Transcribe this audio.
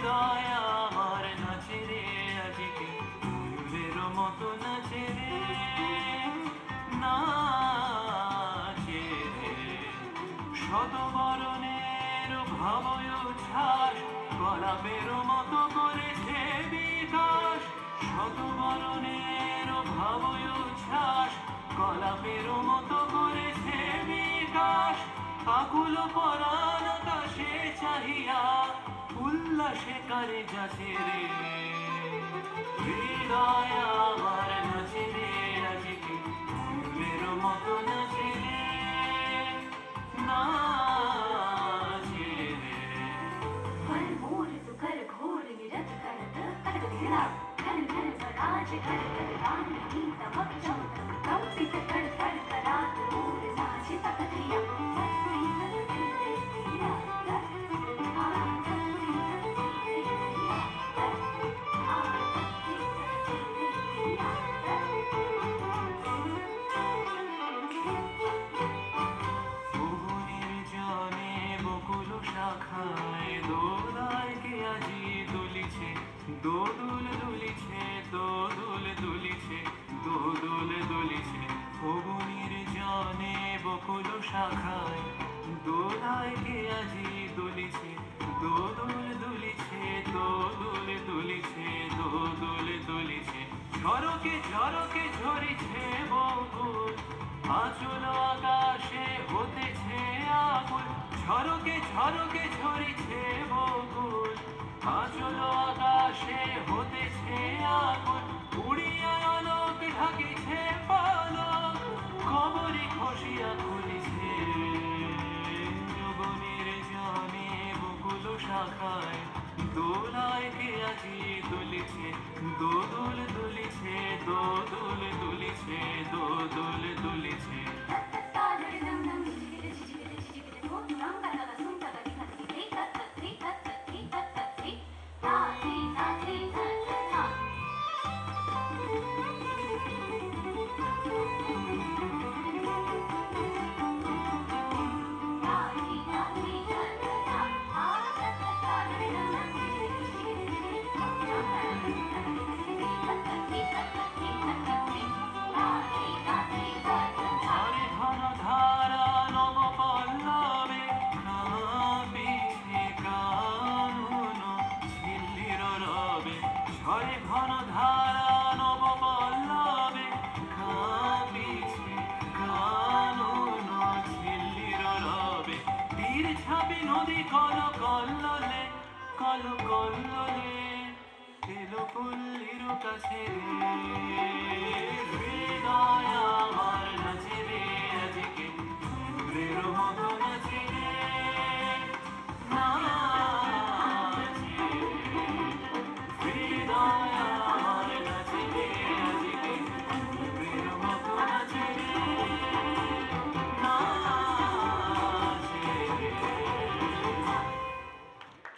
হৃদয় আমার নাচে রে আজকে ফুলের মতো নাচে রে, নাচে রে। শতবরণের ভাবয় উচ্ছ্বাস গোলাপের মতো করেছে বিকাশ। শতবরণের ভাবয় উচ্ছ্বাস গোলাপের মতো করেছে বিকাশ। আকুল পরাণ আকাশে চাহিয়া উল্লাসে কারে যাচ্ছে রে, হৃদয় আমার নাচে রে আজকে ফুলের মতো নাচে রে, नाचे रे। फल मोर सुकर घोर निरत करत करत लीला घन घन स्वराज कर कर गान की तमक चमक कंपित कर कर करात मोर नाच तकतिया सत्ती सत्ती तेरिया आ सत्ती सत्ती तेरिया आ सत्ती सत्ती तेरिया। বকুল শাখায় দোলায় কে আজি দুলিছে, দোদুল দুলিছে, দোদুল দুলিছে, দোদুল দুলিছে। ফগুনির জনে বকুল শাখায় দোলায় কে আজি দুলিছে, দোদুল দুলিছে, দোদুল দুলিছে, দোদুল দুলিছে। ঝরকে ঝরকে ঝরিছে বকুল, আচল আকাশে হতেছে আকুল। ঝরকে ঝরকে ঝরিছে বকুল, আচল আকাশে হতেছে আকুল। উড়িয়া আলোক ঢাকিছে পালক, খবরে খসিয়া খুলিছে। যোগনের জানে বকুল শাখায় দোলায় কে আজি দুলিছে, দোদুল দুলিছে, দোদুল দুলিছে, দোদুল দুলিছে। ঝরে ঘন ধারা নব পল্লবে কাঁপিছে কানন ঝিল্লির রবে। তীর ছাপি নদী কল কল্ললে, কল কল্ললে এলো পল্লীর কাছে রে, হৃদয় আমার নাচে রে আজকে ফুলের মতো